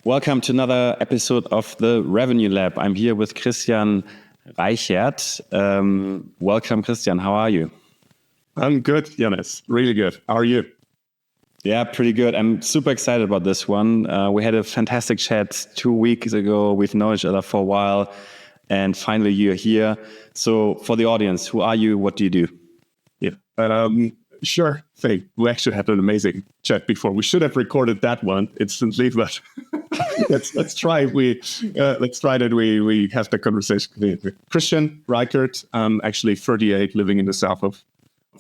Welcome to another episode of the Revenue Lab. I'm here with Christian Reichert. Welcome, Christian. How are you? I'm good, Jonas. Really good. How are you? Yeah, pretty good. I'm super excited about this one. We had a fantastic chat 2 weeks ago. We've known each other for a while, and finally you're here. So for the audience, who are you? What do you do? Yeah, sure thing. We actually had an amazing chat before. We should have recorded that one instantly, but let's try. Let's try that. We have the conversation. Christian Reichert. I'm actually 38, living in the south of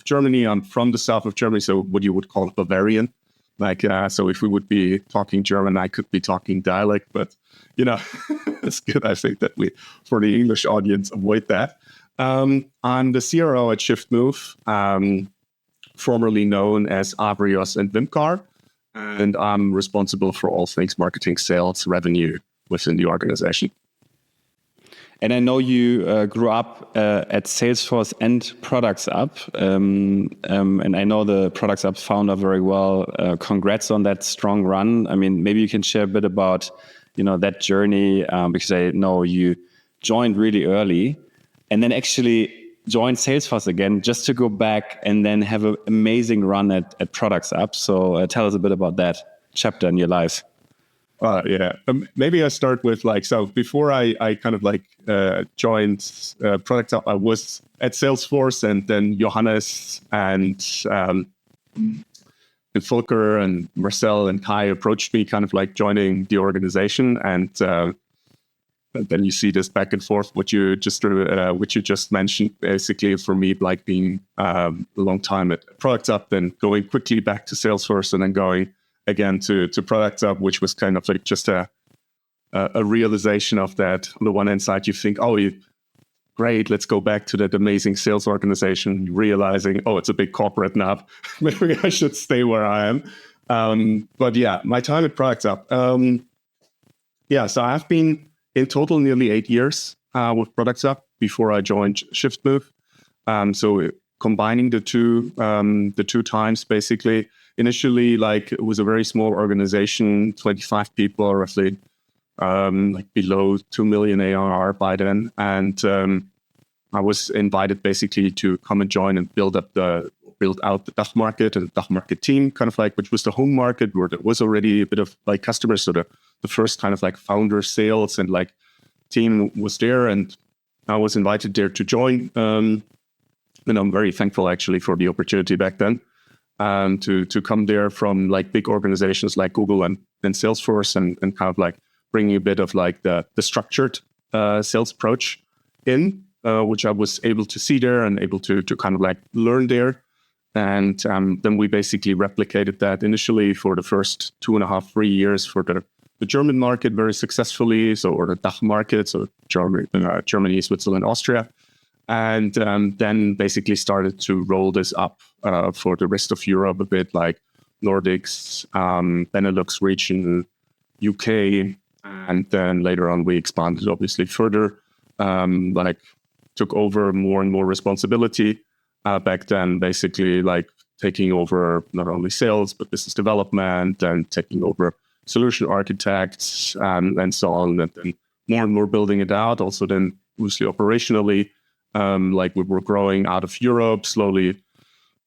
Germany. I'm from the south of Germany, so what you would call Bavarian. So if we would be talking German, I could be talking dialect, but it's good. I think that we, for the English audience, avoid that. I'm the CRO at ShiftMove, formerly known as Avrios and Vimcar, and I'm responsible for all things marketing, sales, revenue within the organization. And I know you grew up at Salesforce and ProductsUp, and I know the ProductsUp founder very well. Congrats on that strong run. I mean, maybe you can share a bit about, that journey, because I know you joined really early, and then actually joined Salesforce again just to go back and then have an amazing run at ProductsUp. So tell us a bit about that chapter in your life. Maybe I start with so before I joined ProductsUp, I was at Salesforce, and then Johannes and Volker and Marcel and Kai approached me joining the organization, and then you see this back and forth, which you just mentioned, basically for me, being a long time at ProductsUp, then going quickly back to Salesforce, and then going again to ProductsUp, which was just a realization of that. On the one hand side, you think, great, let's go back to that amazing sales organization, realizing, it's a big corporate now. Maybe I should stay where I am. But yeah, my time at ProductsUp. So I've been in total nearly 8 years with ProductsUp before I joined ShiftMove. So combining the two times, basically. Initially, it was a very small organization, 25 people, roughly, below 2 million ARR by then. And I was invited basically to come and join and build out the DACH market and DACH market team, which was the home market where there was already a bit of customers. So the first founder sales and team was there, and I was invited there to join. And I'm very thankful actually for the opportunity back then. To come there from big organizations like Google and Salesforce, and bringing a bit of the structured sales approach in, which I was able to see there and able to learn there. And then we basically replicated that initially for the first 2.5, 3 years for the German market very successfully, or the DACH market, so Germany, Switzerland, Austria. And then basically started to roll this up for the rest of Europe a bit, Nordics, Benelux region, UK, and then later on we expanded obviously further, took over more and more responsibility back then, basically taking over not only sales but business development, and taking over solution architects and so on, and then more and more building it out. Also then mostly operationally. We were growing out of Europe slowly,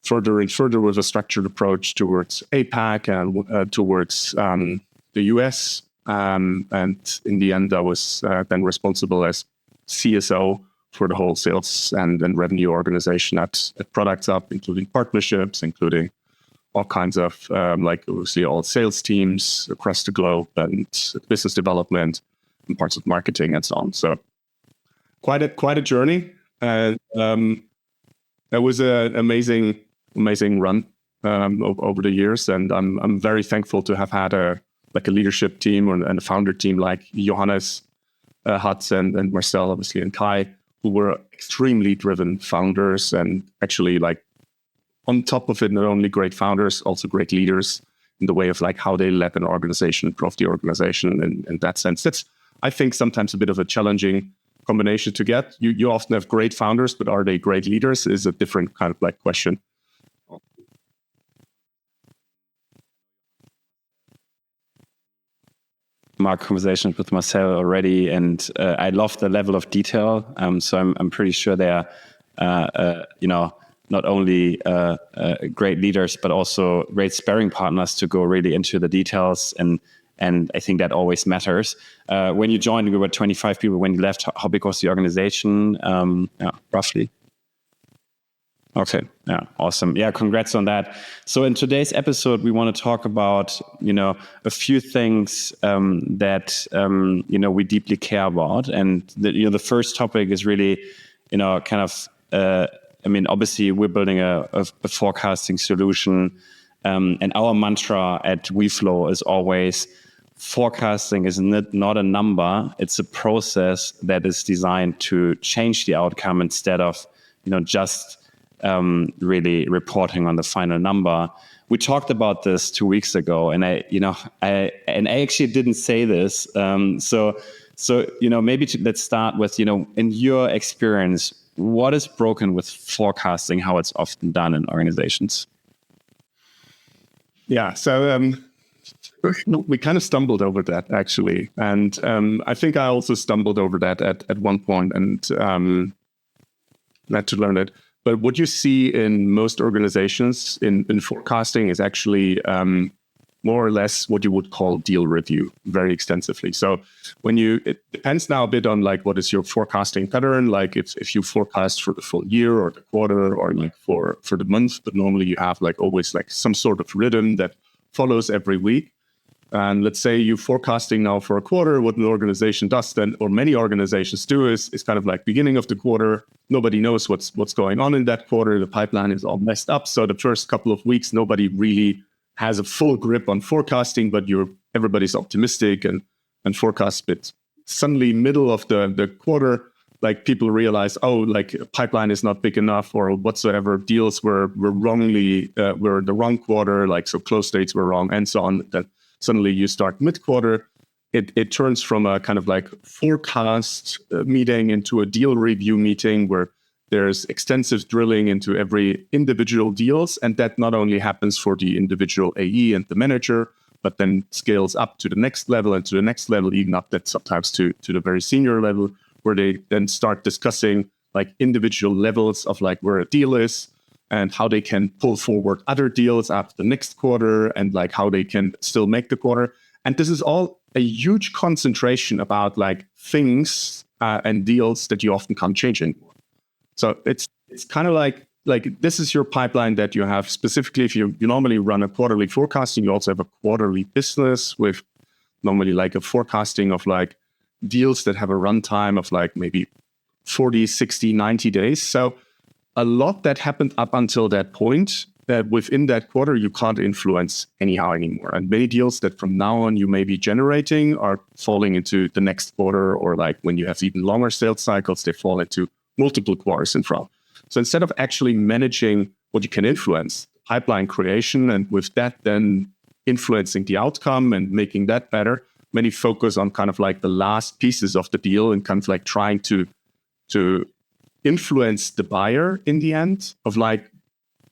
further and further with a structured approach towards APAC and towards the US. And in the end, I was then responsible as CSO for the whole sales and revenue organization at ProductsUp, including partnerships, including all kinds of obviously all sales teams across the globe, and business development and parts of marketing and so on. So quite a journey. And it was an amazing run over the years, and I'm very thankful to have had a leadership team and a founder team like Johannes, Hatz, and Marcel, obviously, and Kai, who were extremely driven founders, and actually on top of it, not only great founders, also great leaders in the way of how they led an organization, drove the organization in that sense. That's, I think, sometimes a bit of a challenging combination to get. You often have great founders, but are they great leaders is a different question. conversations with Marcel already, and I love the level of detail. So I'm pretty sure they are, not only great leaders, but also great sparring partners to go really into the details. And I think that always matters. When you joined, we were 25 people. When you left, how big was the organization? Roughly. Okay. Yeah. Awesome. Yeah. Congrats on that. So in today's episode, we want to talk about, a few things that, we deeply care about. And the first topic is really, kind of, obviously we're building a forecasting solution. And our mantra at Weflow is always forecasting is not a number. It's a process that is designed to change the outcome instead of, just really reporting on the final number. We talked about this 2 weeks ago, and I actually didn't say this. So maybe let's start with, in your experience, what is broken with forecasting, how it's often done in organizations? Yeah, so we kind of stumbled over that, actually. And I think I also stumbled over that at one point and had to learn it. But what you see in most organizations in forecasting is actually more or less what you would call deal review very extensively. So it depends now a bit on like what is your forecasting pattern, like if you forecast for the full year or the quarter or like for the month, but normally you have like always like some sort of rhythm that follows every week. And let's say you're forecasting now for a quarter, what an organization does then, or many organizations do is kind of like beginning of the quarter, nobody knows what's going on in that quarter. The pipeline is all messed up. So the first couple of weeks, nobody really has a full grip on forecasting, but everybody's optimistic and forecast bit. Suddenly middle of the quarter, like people realize, like pipeline is not big enough or whatsoever, deals were the wrong quarter, like so close dates were wrong and so on. Then suddenly you start mid-quarter, it turns from a kind of like forecast meeting into a deal review meeting where there's extensive drilling into every individual deals. And that not only happens for the individual AE and the manager, but then scales up to the next level and to the next level, even up that sometimes to the very senior level, where they then start discussing like individual levels of like where a deal is, and how they can pull forward other deals after the next quarter and like how they can still make the quarter. And this is all a huge concentration about like things and deals that you often can't change anymore. So it's kind of like this is your pipeline that you have specifically. If you normally run a quarterly forecasting, you also have a quarterly business with normally like a forecasting of like deals that have a runtime of like maybe 40, 60, 90 days. So a lot that happened up until that point that within that quarter, you can't influence anyhow anymore. And many deals that from now on you may be generating are falling into the next quarter, or like when you have even longer sales cycles, they fall into multiple quarters in front. So instead of actually managing what you can influence, pipeline creation, and with that then influencing the outcome and making that better, many focus on kind of like the last pieces of the deal and kind of like trying to influence the buyer in the end of like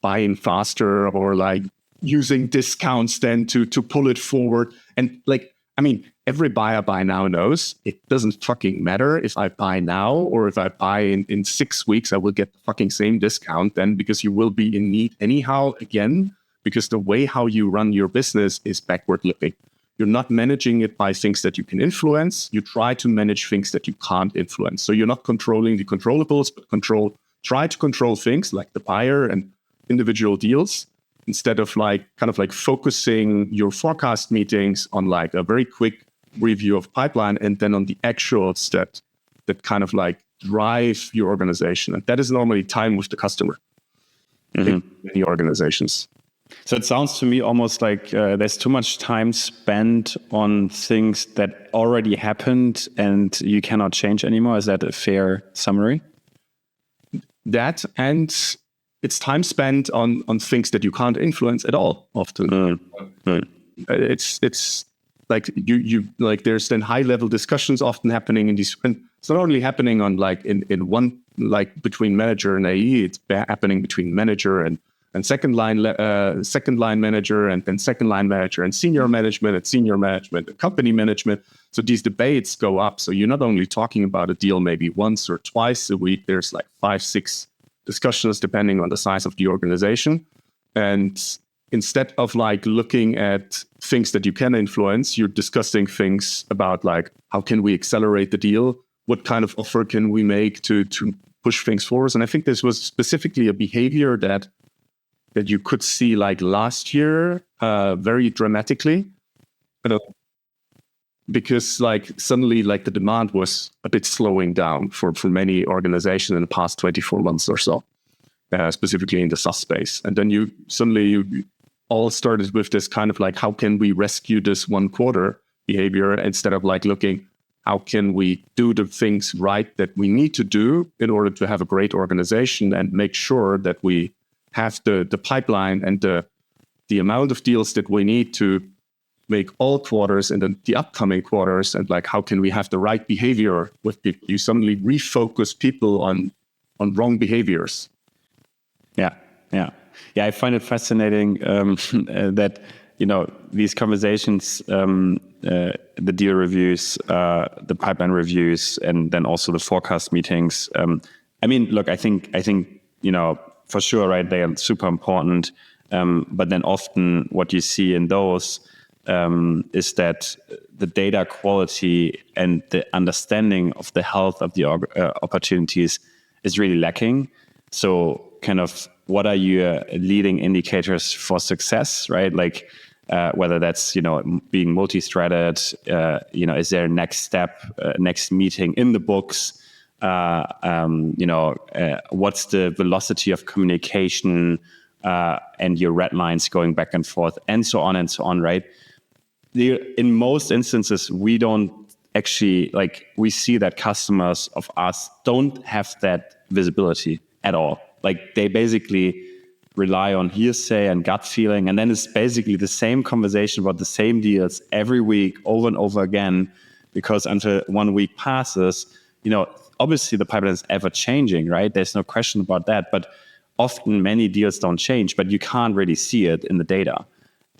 buying faster or like using discounts then to pull it forward. And like, I mean, every buyer by now knows it doesn't fucking matter if I buy now or if I buy in 6 weeks, I will get the fucking same discount then, because you will be in need anyhow again, because the way how you run your business is backward looking. You're not managing it by things that you can influence. You try to manage things that you can't influence. So you're not controlling the controllables, but try to control things like the buyer and individual deals, instead of like kind of like focusing your forecast meetings on like a very quick review of pipeline and then on the actuals that kind of like drive your organization. And that is normally time with the customer in many organizations. So it sounds to me almost like there's too much time spent on things that already happened and you cannot change anymore. Is that a fair summary? That, and it's time spent on things that you can't influence at all often. It's like you like there's then high level discussions often happening in these. And it's not only happening on like in one, like between manager and AE, it's happening between manager and and second line manager, and then second line manager, and senior management, and company management. So these debates go up. So you're not only talking about a deal maybe once or twice a week. There's like 5-6 discussions depending on the size of the organization. And instead of like looking at things that you can influence, you're discussing things about like, how can we accelerate the deal? What kind of offer can we make to push things forward? And I think this was specifically a behavior that you could see like last year very dramatically. Because like suddenly like the demand was a bit slowing down for many organizations in the past 24 months or so, specifically in the SaaS space. And then you all started with this kind of like, how can we rescue this one quarter behavior, instead of like looking, how can we do the things right that we need to do in order to have a great organization and make sure that we have the pipeline and the amount of deals that we need to make all quarters and then the upcoming quarters, and like, how can we have the right behavior with people? You suddenly refocus people on wrong behaviors. Yeah. I find it fascinating that, you know, these conversations, the deal reviews, the pipeline reviews, and then also the forecast meetings. I mean, look, I think, you know, for sure, right, they are super important. But then often what you see in those is that the data quality and the understanding of the health of the opportunities is really lacking. So kind of, what are your leading indicators for success, right? Like whether that's, you know, being multi-threaded, you know, is there a next step, next meeting in the books? You know, what's the velocity of communication and your red lines going back and forth, and so on, right? In most instances, we don't actually, like, we see that customers of us don't have that visibility at all. Like, they basically rely on hearsay and gut feeling, and then it's basically the same conversation about the same deals every week over and over again, because until 1 week passes, you know, obviously the pipeline is ever changing, right? There's no question about that, but often many deals don't change, but you can't really see it in the data.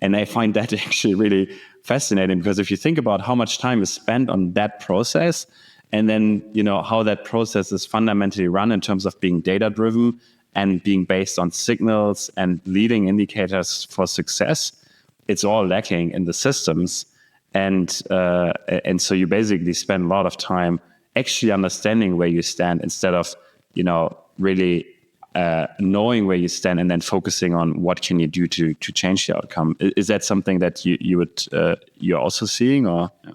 And I find that actually really fascinating, because if you think about how much time is spent on that process, and then, you know, how that process is fundamentally run in terms of being data driven and being based on signals and leading indicators for success, it's all lacking in the systems. And so you basically spend a lot of time actually understanding where you stand, instead of, you know, really knowing where you stand and then focusing on what can you do to change the outcome. Is that something that you're also seeing, or? Yeah.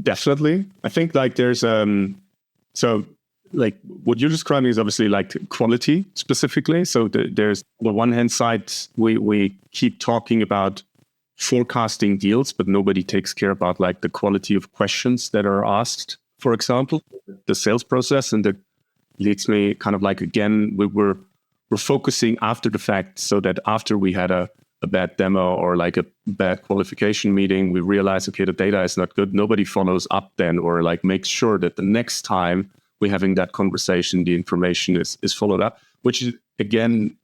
Definitely. I think like there's so like what you're describing is obviously like quality specifically. So there's, on the one hand side, we keep talking about forecasting deals, but nobody takes care about like the quality of questions that are asked, for example, the sales process. And that leads me kind of like, again, we're focusing after the fact, so that after we had a bad demo or like a bad qualification meeting, we realize, okay, the data is not good. Nobody follows up then, or like makes sure that the next time we're having that conversation, the information is followed up, which is, again,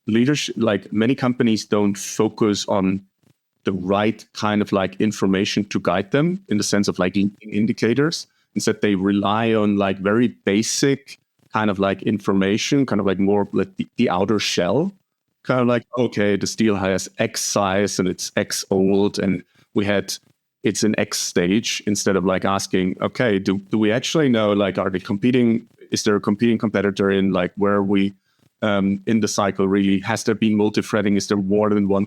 leadership. Like, many companies don't focus on the right kind of like information to guide them, in the sense of like indicators. Instead, they rely on like very basic kind of like information, kind of like more like the outer shell. Kind of like, okay, the steel has X size and it's X old, and it's in X stage, instead of like asking, okay, do we actually know, like, are they competing? Is there a competing competitor in like where we in the cycle really? Has there been multi-threading? Is there more than one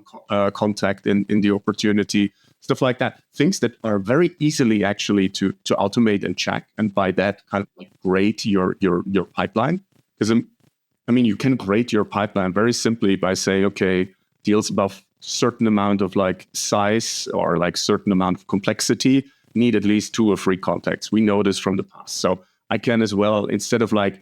contact in the opportunity? Stuff like that. Things that are very easily actually to automate and check, and by that kind of like grade your pipeline. Because I mean, you can grade your pipeline very simply by saying, okay, deals above certain amount of like size or like certain amount of complexity need at least 2 or 3 contacts. We know this from the past. So I can as well, instead of like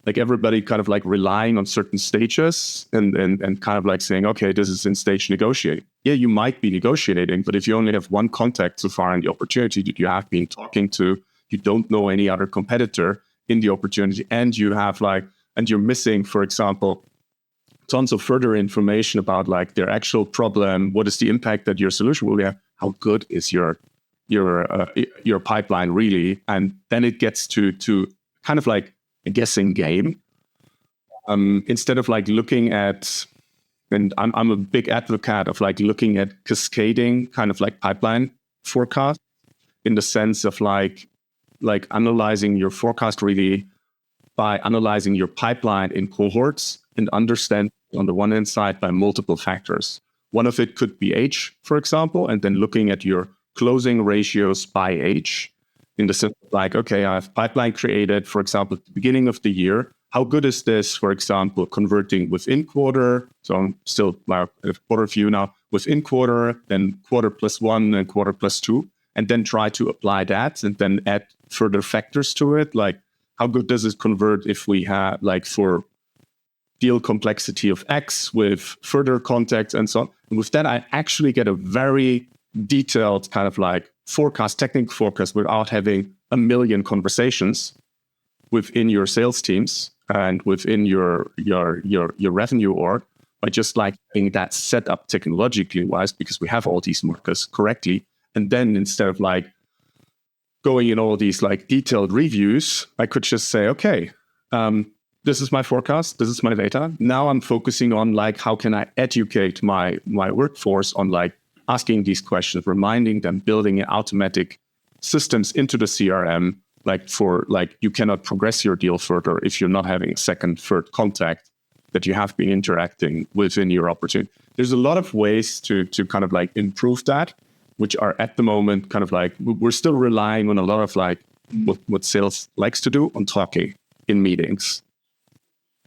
everybody kind of like relying on certain stages and kind of like saying, okay, this is in stage negotiating. Yeah, you might be negotiating, but if you only have 1 contact so far in the opportunity that you have been talking to, you don't know any other competitor in the opportunity, and you have like, and you're missing, for example, tons of further information about like their actual problem. What is the impact that your solution will have? How good is your pipeline really? And then it gets to kind of like a guessing game. Instead of like looking at, and I'm a big advocate of like looking at cascading kind of like pipeline forecast, in the sense of like analyzing your forecast really by analyzing your pipeline in cohorts and understand on the one hand side by multiple factors. One of it could be age, for example, and then looking at your closing ratios by age, in the sense of like, okay, I have pipeline created, for example, at the beginning of the year. How good is this, for example, converting within quarter? So I'm still like a quarter view now, within quarter, then quarter +1 and quarter +2, and then try to apply that and then add further factors to it. Like, how good does it convert if we have like for deal complexity of X with further contacts and so on? And with that, I actually get a very detailed kind of like technical forecast without having a million conversations within your sales teams and within your revenue org, by just like having that set up technologically wise, because we have all these markers correctly. And then instead of like going in all these like detailed reviews, I could just say, okay, this is my forecast, this is my data. Now I'm focusing on like, how can I educate my workforce on like asking these questions, reminding them, building automatic systems into the CRM, like for like, you cannot progress your deal further if you're not having a second, third contact that you have been interacting within your opportunity. There's a lot of ways to kind of like improve that, which are at the moment kind of like, we're still relying on a lot of like what sales likes to do on talking in meetings.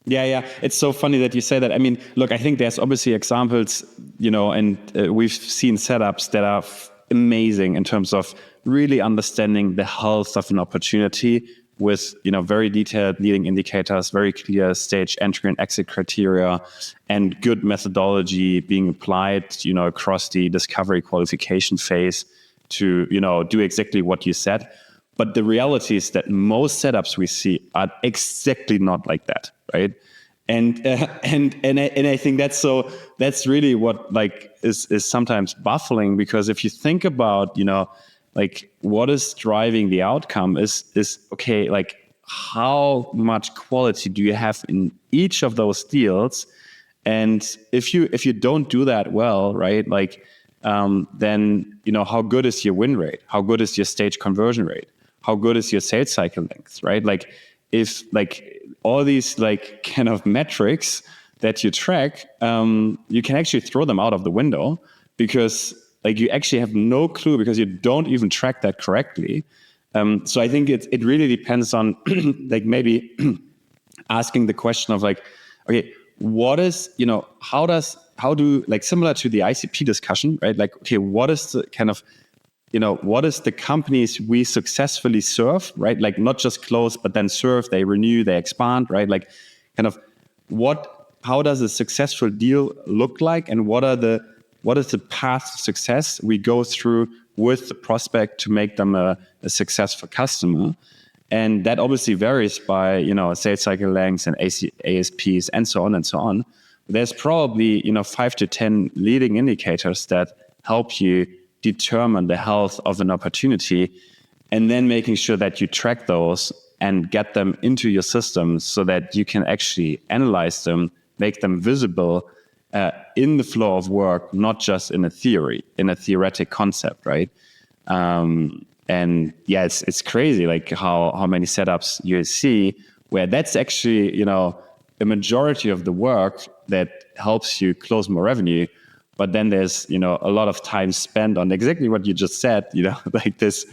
Yeah. It's so funny that you say that. I mean, look, I think there's obviously examples, and we've seen setups that are amazing in terms of really understanding the health of an opportunity with, very detailed leading indicators, very clear stage entry and exit criteria, and good methodology being applied, across the discovery qualification phase to, do exactly what you said. But the reality is that most setups we see are exactly not like that, right? And I think that's really what like is sometimes baffling, because if you think about, like what is driving the outcome is okay, like how much quality do you have in each of those deals? And if you don't do that well, right, like then how good is your win rate? How good is your stage conversion rate? How good is your sales cycle length, right? Like if like all these like kind of metrics that you track, you can actually throw them out of the window, because like you actually have no clue, because you don't even track that correctly. So I think it really depends on like maybe asking the question of like, okay, what is, how do like similar to the ICP discussion, right? Like, okay, what is the kind of, what is the companies we successfully serve, right? Like not just close, but then serve, they renew, they expand, right? Like kind of how does a successful deal look like? And what is the path to success we go through with the prospect to make them a successful customer? And that obviously varies by, sales cycle lengths and ASPs and so on and so on. There's probably, 5 to 10 leading indicators that help you determine the health of an opportunity, and then making sure that you track those and get them into your system so that you can actually analyze them, make them visible in the flow of work, not just in a theoretic concept, right? And yeah, it's crazy, like how many setups you see where that's actually, a majority of the work that helps you close more revenue. But then there's, a lot of time spent on exactly what you just said, like this,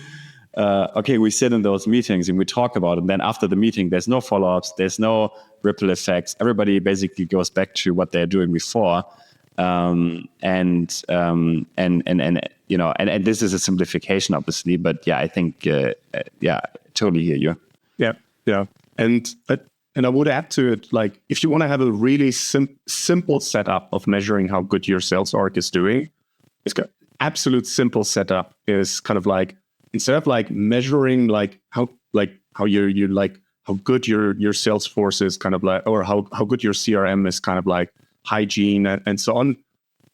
okay, we sit in those meetings and we talk about it. And then after the meeting, there's no follow-ups, there's no ripple effects. Everybody basically goes back to what they're doing before. And this is a simplification, obviously, but yeah, I think, totally hear you. Yeah. And I would add to it, like, if you want to have a really simple setup of measuring how good your sales org is doing, it's got absolute simple setup is kind of like, instead of like measuring like how you're like how good your Salesforce is kind of like, or how good your CRM is kind of like hygiene and so on,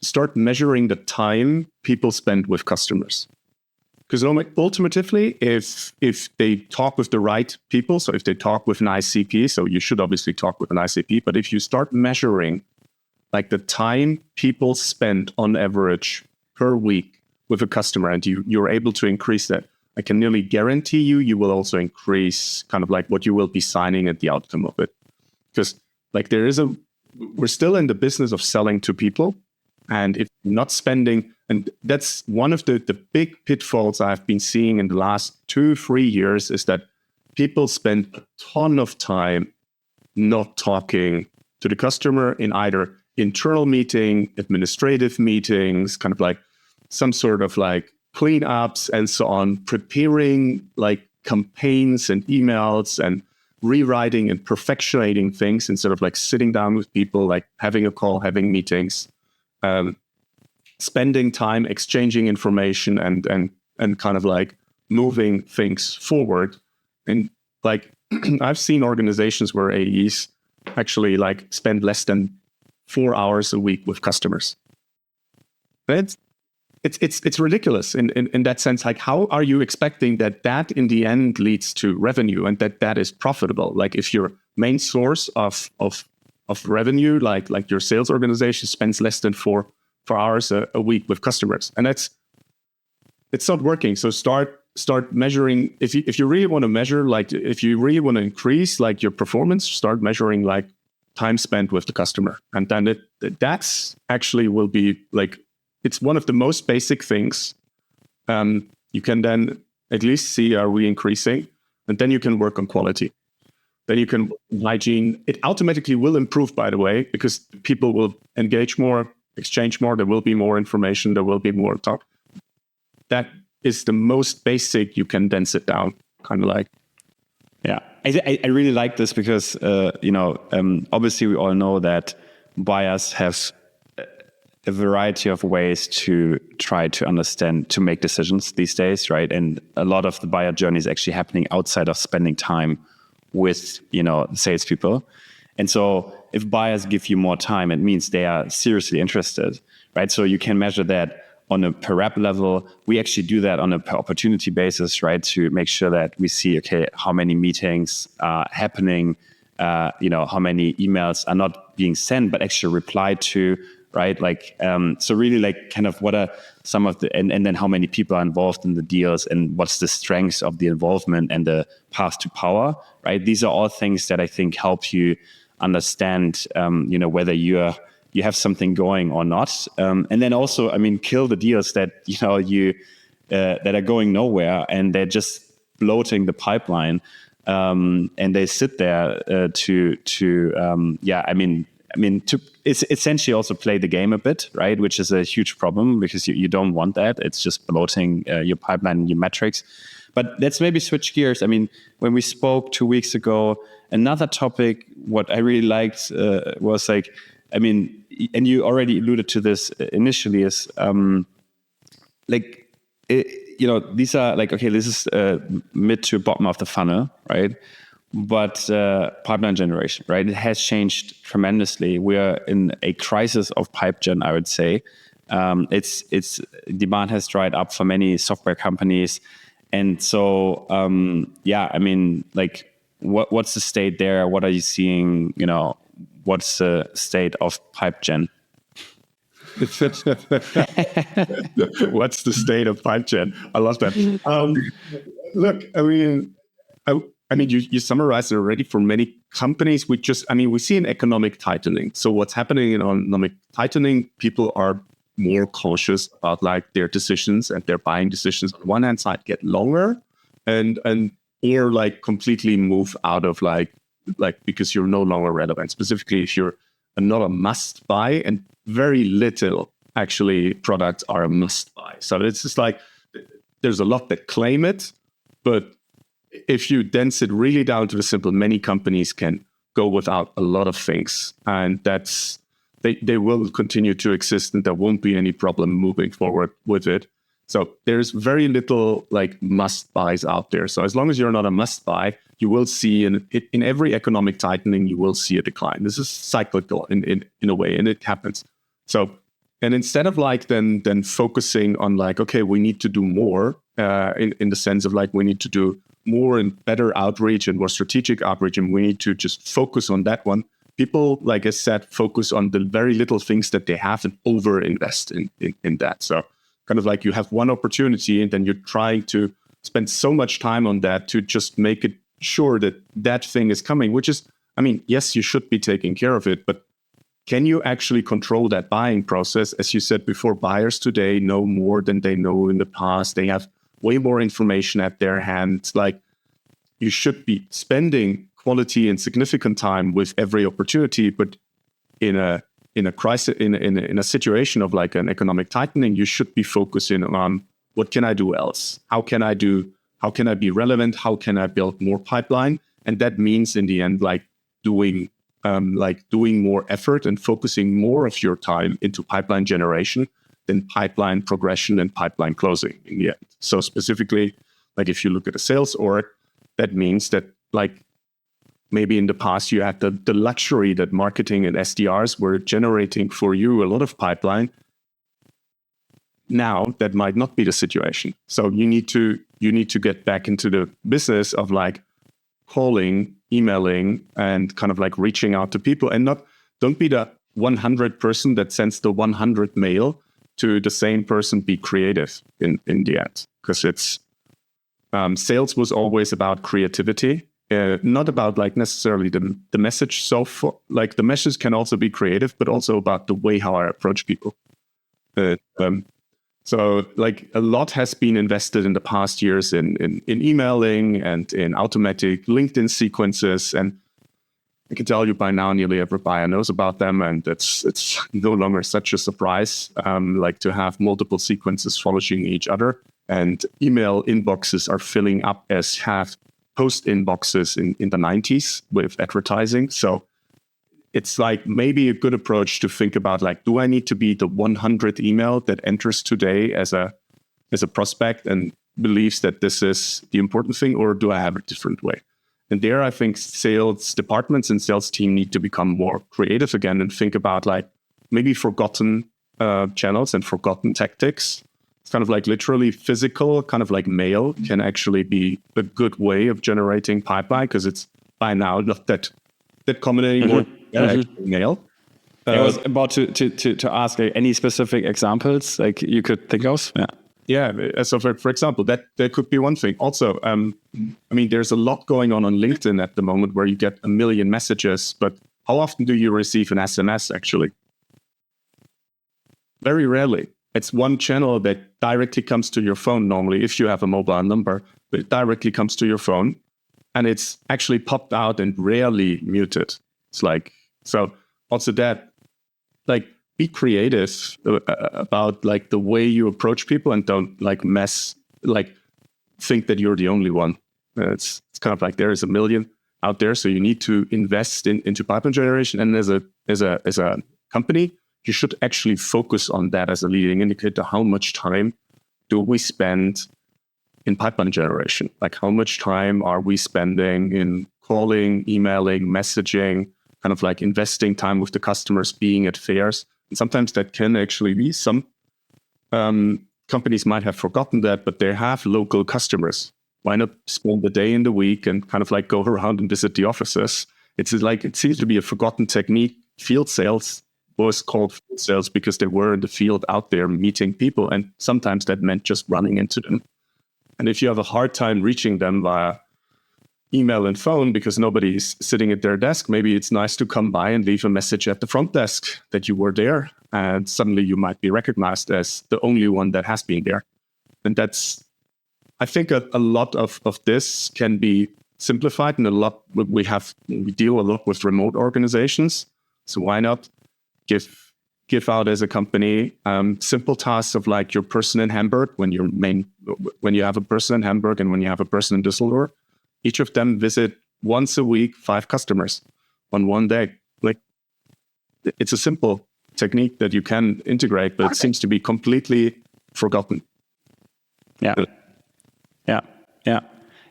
start measuring the time people spend with customers. Because ultimately, if they talk with the right people, so if they talk with an ICP, so you should obviously talk with an ICP, but if you start measuring like the time people spend on average per week with a customer, and you're able to increase that, I can nearly guarantee you will also increase kind of like what you will be signing at the outcome of it. Because like we're still in the business of selling to people, and if you're not spending, and that's one of the big pitfalls I've been seeing in the last 2-3 years, is that people spend a ton of time not talking to the customer in either internal meeting, administrative meetings, kind of like some sort of like cleanups and so on, preparing like campaigns and emails and rewriting and perfectionating things instead of like sitting down with people, like having a call, having meetings, spending time exchanging information and kind of like moving things forward. And like I've seen organizations where AEs actually like spend less than 4 hours a week with customers. It's ridiculous in that sense. Like, how are you expecting that in the end leads to revenue and that is profitable? Like, if your main source of revenue, like your sales organization, spends less than 4 hours a week with customers, and it's not working. So start measuring. If you really want to measure, like if you really want to increase like your performance, start measuring like time spent with the customer, and then that's actually will be like, it's one of the most basic things. You can then at least see, are we increasing? And then you can work on quality. Then you can hygiene. It automatically will improve, by the way, because people will engage more, exchange more. There will be more information. There will be more talk. That is the most basic. You can then sit down, kind of like. Yeah, I really like this because, obviously we all know that buyers have a variety of ways to try to understand, to make decisions these days, right? And a lot of the buyer journey is actually happening outside of spending time with, salespeople. And so if buyers give you more time, it means they are seriously interested, right? So you can measure that on a per rep level. We actually do that on a per opportunity basis, right? To make sure that we see, okay, how many meetings are happening, how many emails are not being sent, but actually replied to, right? Like, so really like kind of what are some of the, and then how many people are involved in the deals and what's the strengths of the involvement and the path to power, right? These are all things that I think help you understand, whether you have something going or not. And then also, kill the deals that, that are going nowhere and they're just bloating the pipeline. And they sit there to it's essentially also play the game a bit, right? Which is a huge problem because you don't want that. It's just bloating your pipeline and your metrics. But let's maybe switch gears. When we spoke 2 weeks ago, another topic, what I really liked was like, and you already alluded to this initially, is these are like, okay, this is mid to bottom of the funnel, right? But pipeline generation, right? It has changed tremendously. We are in a crisis of pipe gen, I would say. It's demand has dried up for many software companies, and so what's the state there? What are you seeing? What's the state of pipe gen? What's the state of pipe gen? I love that. Look, you summarized it already. For many companies, we see an economic tightening. So what's happening in economic tightening, people are more cautious about like their decisions, and their buying decisions on one hand side get longer and or like completely move out of like because you're no longer relevant. Specifically, if you're not a must buy, and very little actually products are a must buy. So it's just like there's a lot that claim it, but if you then sit really down to the simple, many companies can go without a lot of things, and they will continue to exist, and there won't be any problem moving forward with it. So there's very little like must buys out there. So as long as you're not a must buy, you will see in every economic tightening, you will see a decline. This is cyclical in a way, and it happens. So, and instead of like then focusing on like, okay, we need to do more in the sense of like we need to do more and better outreach and more strategic outreach, and we need to just focus on that one. People, like I said, focus on the very little things that they have and over-invest in that. So kind of like you have one opportunity and then you're trying to spend so much time on that to just make it sure that that thing is coming, which is, I mean, yes, you should be taking care of it, but can you actually control that buying process? As you said before, buyers today know more than they know in the past. They have way more information at their hands. Like, you should be spending quality and significant time with every opportunity, but in a crisis, in a situation of like an economic tightening, you should be focusing on what can I do else? How can I be relevant? How can I build more pipeline? And that means in the end, like doing more effort and focusing more of your time into pipeline generation than pipeline progression and pipeline closing in the end. So specifically, like if you look at a sales org, that means that like maybe in the past you had the luxury that marketing and SDRs were generating for you a lot of pipeline. Now that might not be the situation. So you need to get back into the business of like calling, emailing, and kind of like reaching out to people, and don't be the 100 person that sends the 100 mail to the same person. Be creative in the end, because it's sales was always about creativity, not about like necessarily the message. So for like the message can also be creative, but also about the way how I approach people. So like a lot has been invested in the past years in emailing and in automatic LinkedIn sequences. And I can tell you by now, nearly every buyer knows about them. And it's no longer such a surprise, like to have multiple sequences following each other. And email inboxes are filling up as have post inboxes in the 90s with advertising. So it's like maybe a good approach to think about like, do I need to be the 100th email that enters today as a prospect and believes that this is the important thing, or do I have a different way? And there, I think sales departments and sales team need to become more creative again and think about like maybe forgotten channels and forgotten tactics. It's kind of like literally physical, kind of like mail can actually be a good way of generating pipeline, because it's by now not that common anymore. Mail. I was about to ask any specific examples like you could think of. Yeah. So for example, that could be one thing. Also, I mean, there's a lot going on LinkedIn at the moment where you get a million messages, but how often do you receive an SMS actually? Very rarely. It's one channel that directly comes to your phone normally, if you have a mobile number, but it directly comes to your phone, and it's actually popped out and rarely muted. It's like, so also that, like, be creative about like the way you approach people, and don't like think that you're the only one. It's kind of like there is a million out there, so you need to invest into pipeline generation. And as a company, you should actually focus on that as a leading indicator. How much time do we spend in pipeline generation? Like, how much time are we spending in calling, emailing, messaging, kind of like investing time with the customers, being at fairs? And sometimes that can actually be some companies might have forgotten that, but they have local customers. Why not spend the day in the week and kind of like go around and visit the offices? It's like, it seems to be a forgotten technique. Field sales was called field sales because they were in the field out there meeting people. And sometimes that meant just running into them. And if you have a hard time reaching them via email and phone because nobody's sitting at their desk, maybe it's nice to come by and leave a message at the front desk that you were there. And suddenly you might be recognized as the only one that has been there. And that's, I think a lot of this can be simplified, and we deal a lot with remote organizations. So why not give out as a company simple tasks of like your person in Hamburg, when you have a person in Hamburg and when you have a person in Düsseldorf, each of them visit once a week 5 customers on one day. Like, it's a simple technique that you can integrate, but it seems to be completely forgotten. Yeah. Yeah. Yeah.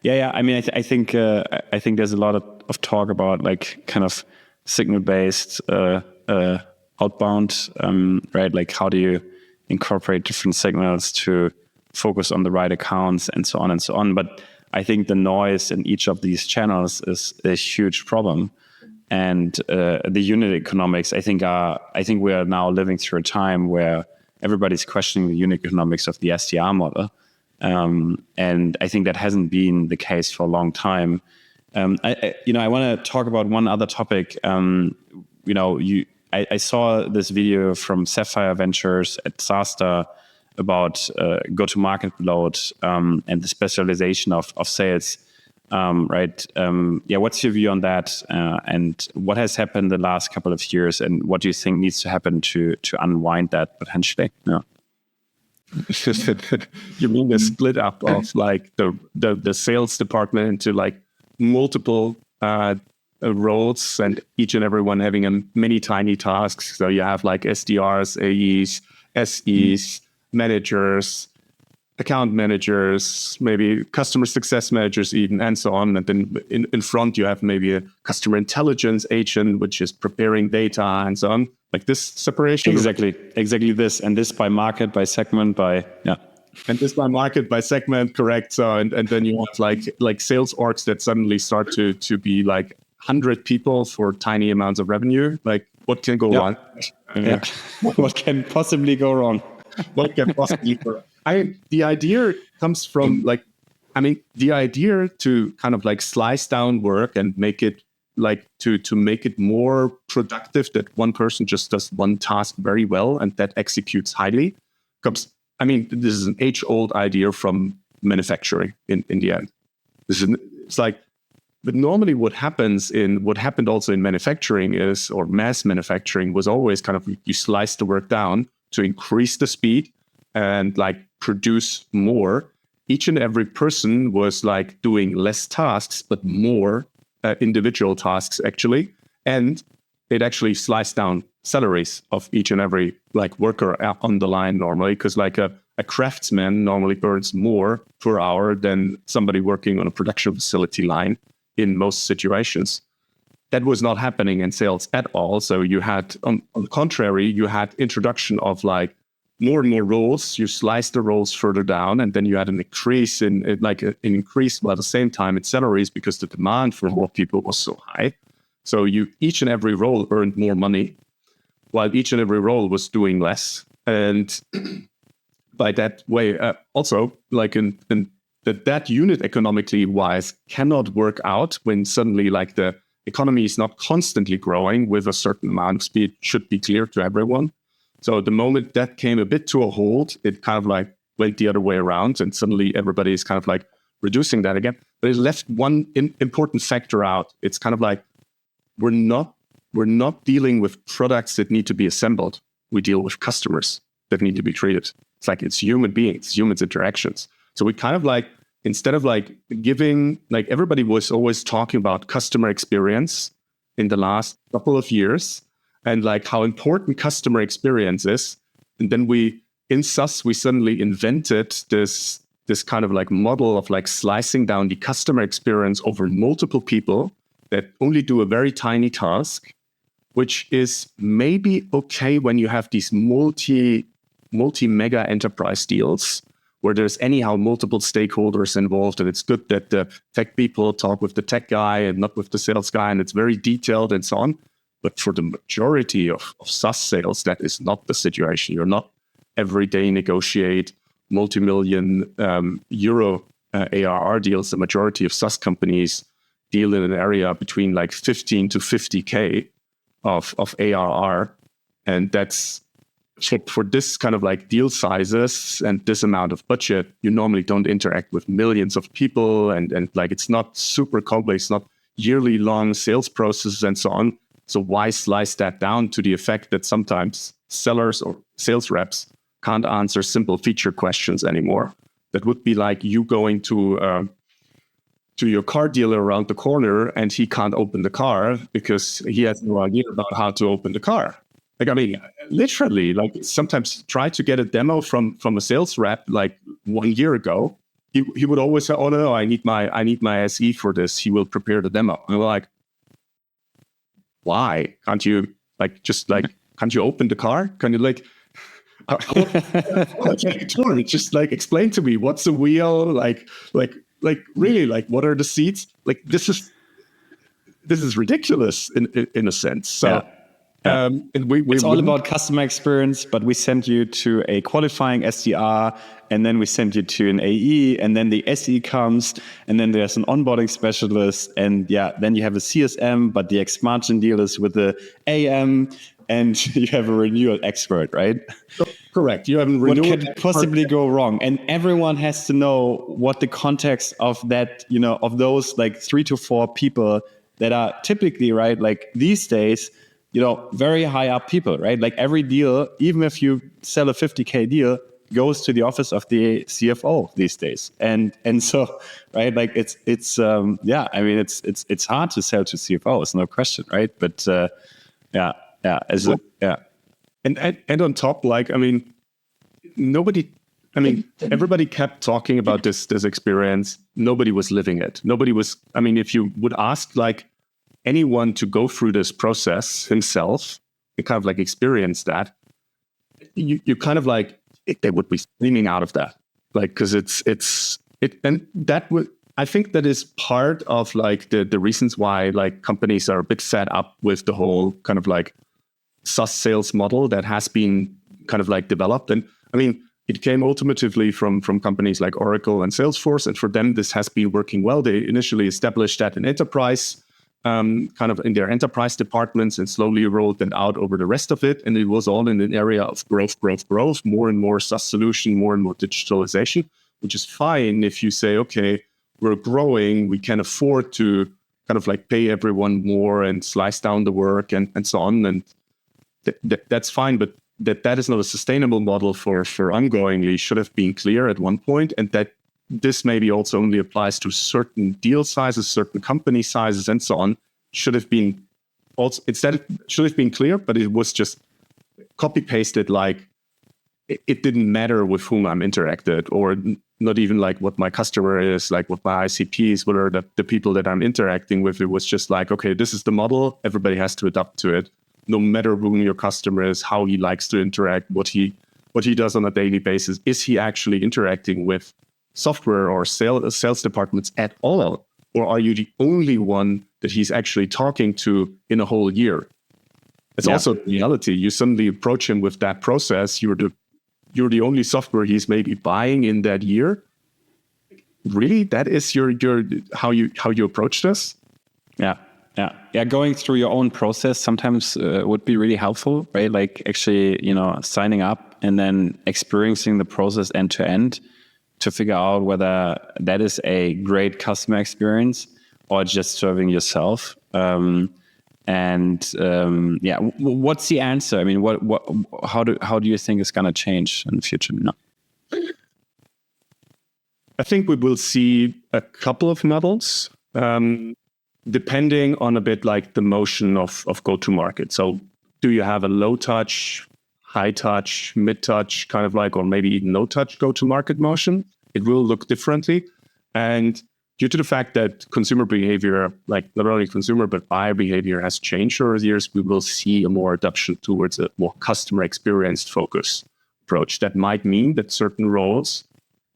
Yeah. Yeah. I mean, I think there's a lot of talk about like kind of signal-based outbound, right? Like how do you incorporate different signals to focus on the right accounts and so on and so on. But I think the noise in each of these channels is a huge problem. And the unit economics, I think we are now living through a time where everybody's questioning the unit economics of the SDR model. And I think that hasn't been the case for a long time. I want to talk about one other topic. I saw this video from Sapphire Ventures at SaaStar about go-to-market bloat and the specialization of sales. Right? What's your view on that? And what has happened the last couple of years? And what do you think needs to happen to unwind that potentially? Yeah. You mean the split up of like the sales department into like multiple roles, and each and every one having many tiny tasks. So you have like SDRs, AEs, SEs, managers, account managers, maybe customer success managers even, and so on. And then in front, you have maybe a customer intelligence agent, which is preparing data and so on. Like this separation? Exactly this. And this by market, by segment, yeah. And this by market, by segment, correct. So, and then you have like sales orgs that suddenly start to be like 100 people for tiny amounts of revenue. Like what can go wrong? Yeah. What can possibly go wrong? What can possibly go wrong? The idea comes from the idea to kind of like slice down work and make it like to make it more productive, that one person just does one task very well and that executes highly. This is an age-old idea from manufacturing in the end. But normally what happened also in manufacturing or mass manufacturing was always kind of, you slice the work down to increase the speed and like produce more. Each and every person was like doing less tasks, but more individual tasks actually. And it actually sliced down salaries of each and every like worker on the line normally, because like a craftsman normally burns more per hour than somebody working on a production facility line in most situations. That was not happening in sales at all. So you had, on the contrary, you had introduction of like more and more roles. You sliced the roles further down, and then you had an increase while at the same time in salaries, because the demand for more people was so high. So each and every role earned more money, while each and every role was doing less. And by that way, also like that unit economically wise cannot work out when suddenly like the economy is not constantly growing with a certain amount of speed, should be clear to everyone. So the moment that came a bit to a halt, it kind of like went the other way around, and suddenly everybody is kind of like reducing that again. But it left one important factor out. It's kind of like, we're not dealing with products that need to be assembled. We deal with customers that need to be treated. It's like, it's human beings, humans interactions. So we kind of like, instead of like giving, like everybody was always talking about customer experience in the last couple of years and like how important customer experience is. And then in SaaS, we suddenly invented this kind of like model of like slicing down the customer experience over multiple people that only do a very tiny task, which is maybe okay when you have these multi-mega enterprise deals where there's anyhow multiple stakeholders involved, and it's good that the tech people talk with the tech guy and not with the sales guy, and it's very detailed and so on. But for the majority of SaaS sales, that is not the situation. You're not every day negotiate multi-million euro ARR deals. The majority of SaaS companies deal in an area between like 15 to 50K of ARR. And that's for this kind of like deal sizes and this amount of budget, you normally don't interact with millions of people, and like it's not super complex, not yearly long sales processes and so on. So why slice that down to the effect that sometimes sellers or sales reps can't answer simple feature questions anymore? That would be like you going to your car dealer around the corner and he can't open the car because he has no idea about how to open the car. Like, I mean, literally, like sometimes try to get a demo from a sales rep like 1 year ago. He would always say, "Oh no, I need my SE for this. He will prepare the demo." And we're like, "Why can't you can't you open the car? Can you like?" Just like explain to me what's the wheel like really like what are the seats like this is ridiculous in a sense. So and it's all about customer experience, but we send you to a qualifying SDR, and then we send you to an AE, and then the SE comes, and then there's an onboarding specialist, and then you have a CSM, but the X margin deal is with the AM, and you have a renewal expert, right? Correct. You have a renewal. What could possibly go wrong? And everyone has to know what the context of that, of those like 3 to 4 people that are typically, right, like these days, very high up people, right? Like every deal, even if you sell a 50K deal, goes to the office of the CFO these days. And so, right, like it's I mean, it's hard to sell to CFOs, no question, right? But And on top, like, I mean, everybody kept talking about this experience. Nobody was living it. Nobody was, I mean, if you would ask like anyone to go through this process himself and kind of like experience that, you kind of like, they would be screaming out of that. Like, because and that would, I think that is part of like the reasons why like companies are a bit fed up with the whole kind of like SaaS sales model that has been kind of like developed. And I mean, it came ultimately from companies like Oracle and Salesforce. And for them, this has been working well. They initially established that in enterprise, kind of in their enterprise departments, and slowly rolled that out over the rest of it. And it was all in an area of growth, more and more SaaS solution, more and more digitalization, which is fine if you say, okay, we're growing, we can afford to kind of like pay everyone more and slice down the work and so on. And that's fine, but that is not a sustainable model for ongoingly should have been clear at one point, and that this maybe also only applies to certain deal sizes, certain company sizes, and so on. Should have been clear, but it was just copy pasted. Like it didn't matter with whom I'm interacted, or not even like what my customer is, like what my ICPs, what are the people that I'm interacting with. It was just like, okay, this is the model. Everybody has to adapt to it. No matter who your customer is, how he likes to interact, what he does on a daily basis. Is he actually interacting with software or sales departments at all? Or are you the only one that he's actually talking to in a whole year? It's also the reality. You suddenly approach him with that process. You're the only software he's maybe buying in that year. Really? That is your how you approach this? Yeah. Going through your own process sometimes would be really helpful, right? Like actually, signing up and then experiencing the process end to end to figure out whether that is a great customer experience or just serving yourself. What's the answer? I mean, how do you think it's going to change in the future? No. I think we will see a couple of models. Depending on a bit like the motion of go-to-market. So do you have a low touch, high touch, mid touch, kind of like, or maybe even no touch go-to-market motion? It will look differently. And due to the fact that consumer behavior, like not only consumer, but buyer behavior has changed over the years, we will see a more adoption towards a more customer experience focused approach. That might mean that certain roles,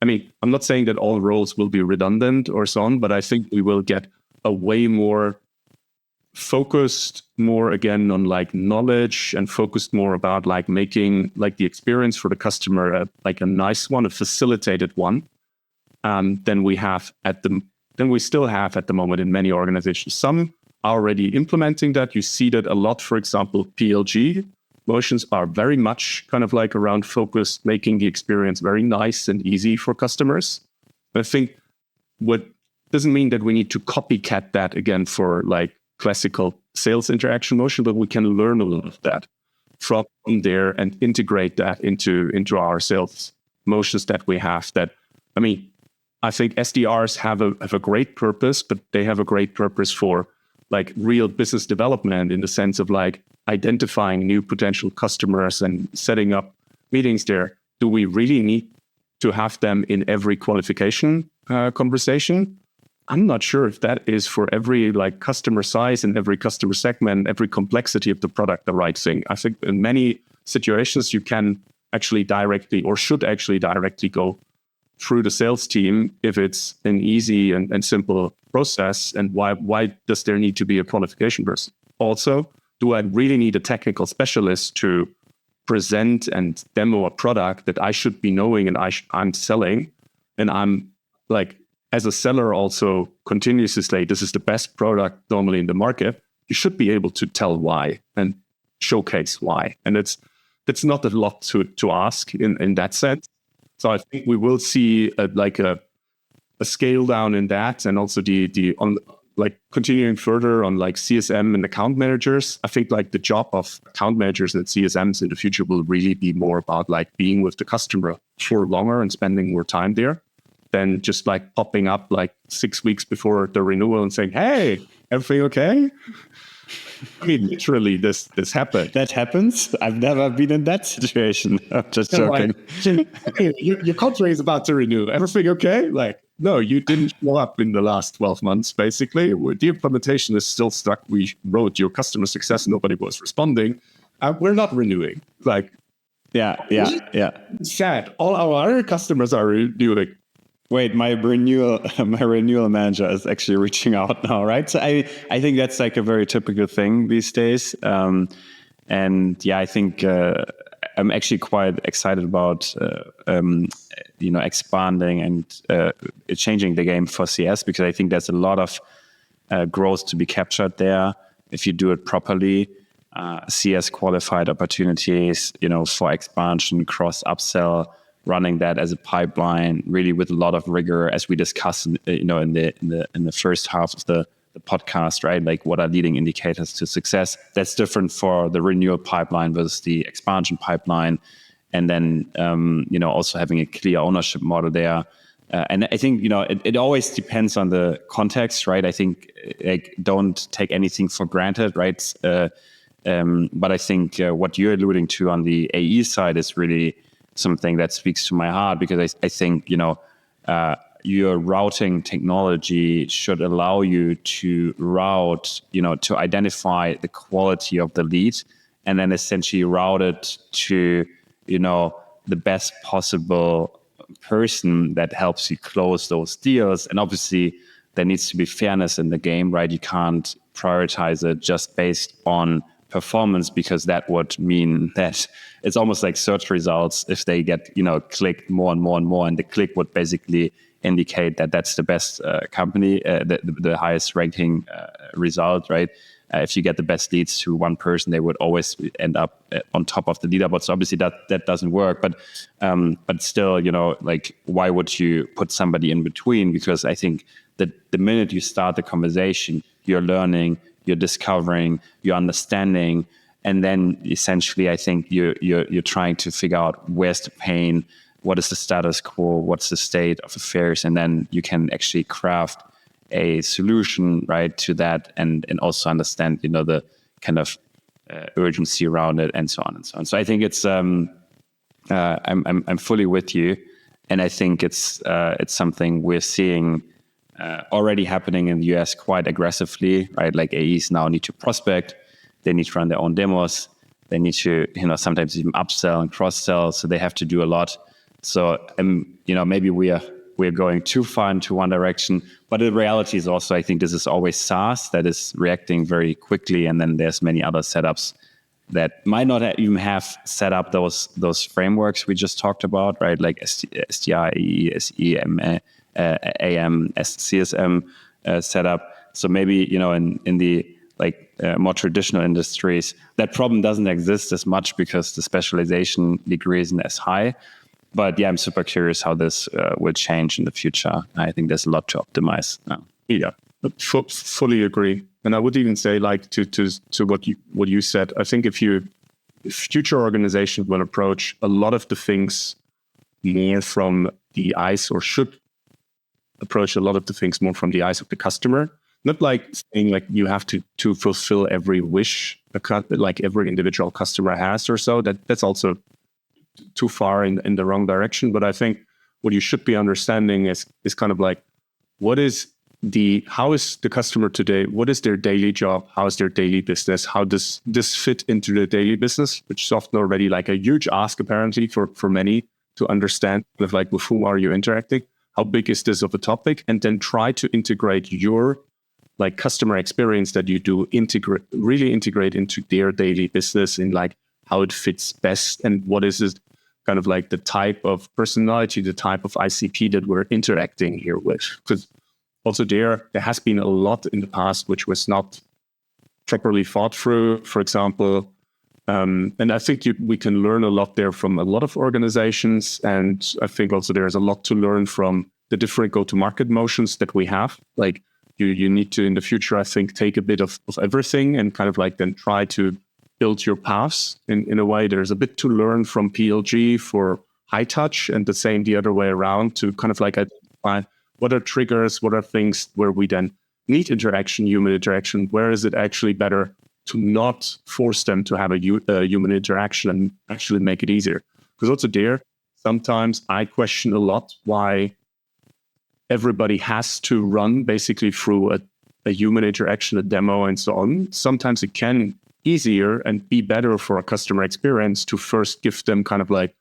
I mean, I'm not saying that all roles will be redundant or so on, but I think we will get a way more focused, more again on like knowledge, and focused more about like making like the experience for the customer like a nice one, a facilitated one, than we still have at the moment in many organizations. Some are already implementing that. You see that a lot. For example, PLG motions are very much kind of like around focused, making the experience very nice and easy for customers. I think what doesn't mean that we need to copycat that again for like classical sales interaction motion, but we can learn a lot of that from there and integrate that into our sales motions that we have. That, I mean, I think SDRs have a great purpose, but they have a great purpose for like real business development, in the sense of like identifying new potential customers and setting up meetings there, do we really need to have them in every qualification conversation? I'm not sure if that is for every like customer size and every customer segment, every complexity of the product, the right thing. I think in many situations you can actually directly or should actually directly go through the sales team if it's an easy and simple process. And why does there need to be a qualification person? Also, do I really need a technical specialist to present and demo a product that I should be knowing and I'm selling? And I'm like, as a seller also continuously say, this is the best product normally in the market. You should be able to tell why and showcase why. And it's not a lot to ask in that sense. So I think we will see a scale down in that, and also the on like continuing further on like CSM and account managers. I think like the job of account managers and CSMs in the future will really be more about like being with the customer for longer and spending more time there than just like popping up like 6 weeks before the renewal and saying, "Hey, everything okay?" I mean, literally, this happened. That happens. I've never been in that situation. I'm just joking. Hey, your contract is about to renew. Everything okay? Like, no, you didn't show up in the last 12 months, basically. The implementation is still stuck. We wrote your customer success. Nobody was responding. We're not renewing. Like, yeah. sad. All our other customers are renewing. Wait, my renewal manager is actually reaching out now, right? So I think that's like a very typical thing these days. And yeah, I think I'm actually quite excited about expanding and changing the game for CS, because I think there's a lot of growth to be captured there if you do it properly. CS qualified opportunities, for expansion, cross upsell, running that as a pipeline, really with a lot of rigor, as we discussed, in the first half of the podcast, right? Like, what are leading indicators to success? That's different for the renewal pipeline versus the expansion pipeline, and then also having a clear ownership model there. And I think it always depends on the context, right? I think don't take anything for granted, right? But I think what you're alluding to on the AE side is really something that speaks to my heart, because I think your routing technology should allow you to route, to identify the quality of the lead, and then essentially route it to the best possible person that helps you close those deals. And obviously there needs to be fairness in the game, right? You can't prioritize it just based on performance, because that would mean that it's almost like search results. If they get clicked more and more and more, and the click would basically indicate that that's the best company, the highest ranking result, right? If you get the best leads to one person, they would always end up on top of the leaderboard. So obviously that doesn't work, but still, like, why would you put somebody in between? Because I think that the minute you start the conversation, you're learning, you're discovering, you're understanding, and then essentially I think you're trying to figure out where's the pain, what is the status quo, what's the state of affairs, and then you can actually craft a solution, right, to that, and also understand the kind of urgency around it, and so on and so on. So I think it's I'm fully with you, and I think it's something we're seeing already happening in the US quite aggressively, right? Like, AEs now need to prospect, they need to run their own demos, they need to, sometimes even upsell and cross-sell. So they have to do a lot. So, maybe we're going too far into one direction, but the reality is also, I think this is always SaaS that is reacting very quickly. And then there's many other setups that might not even have set up those frameworks we just talked about, right? Like SDI, AE, SE, AM, CSM setup. So maybe in the more traditional industries, that problem doesn't exist as much because the specialization degree isn't as high. But yeah, I'm super curious how this will change in the future. I think there's a lot to optimize now. Yeah, fully agree. And I would even say, like, to what you said, I think if future organizations will approach a lot of the things more from the eyes, or should approach a lot of the things more from the eyes of the customer, not like saying like you have to fulfill every wish like every individual customer has or so. That's also too far in the wrong direction. But I think what you should be understanding is kind of like, how is the customer today? What is their daily job? How is their daily business? How does this fit into the daily business? Which is often already like a huge ask, apparently, for many to understand, kind of like, with whom are you interacting? How big is this of a topic? And then try to integrate your like customer experience that you do really integrate into their daily business in like how it fits best and what is it kind of like the type of personality, the type of ICP that we're interacting here with. Because also there has been a lot in the past which was not properly thought through, for example. And I think we can learn a lot there from a lot of organizations. And I think also there's a lot to learn from the different go-to-market motions that we have. Like you need to, in the future, I think, take a bit of everything and kind of like then try to build your paths in a way. There's a bit to learn from PLG for high touch, and the same the other way around to kind of like identify what are triggers, what are things where we then need interaction, human interaction. Where is it actually better to not force them to have a human interaction and actually make it easier? Because also there, sometimes I question a lot why everybody has to run basically through a human interaction, a demo, and so on. Sometimes it can easier and be better for a customer experience to first give them kind of like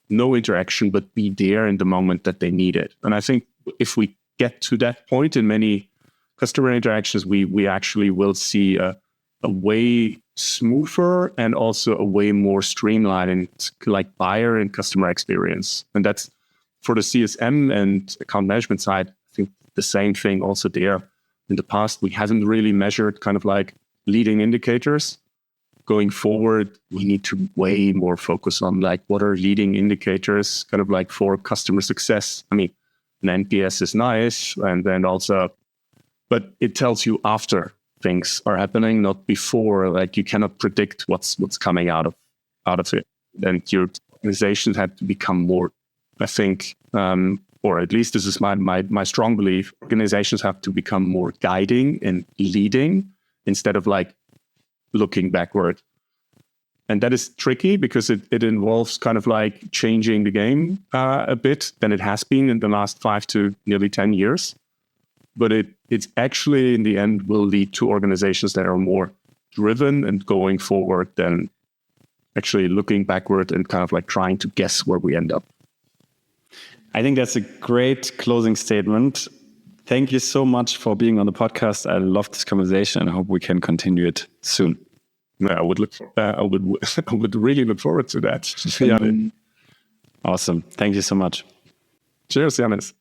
no interaction, but be there in the moment that they need it. And I think if we get to that point in many customer interactions, we actually will see a way smoother and also a way more streamlined like buyer and customer experience. And that's for the CSM and account management side. I think the same thing also there. In the past, we haven't really measured kind of like leading indicators. Going forward, we need to way more focus on like what are leading indicators kind of like for customer success. I mean, an NPS is nice, and then also, but it tells you after things are happening, not before. Like you cannot predict what's coming out of it. And your organizations have to become more, I think, or at least this is my strong belief, organizations have to become more guiding and leading instead of like looking backward. And that is tricky because it involves kind of like changing the game a bit than it has been in the last 5 to nearly 10 years. But it's actually in the end will lead to organizations that are more driven and going forward than actually looking backward and kind of like trying to guess where we end up. I think that's a great closing statement. Thank you so much for being on the podcast. I love this conversation. I hope we can continue it soon. Yeah, I would really look forward to that. Awesome. Thank you so much. Cheers, Janis.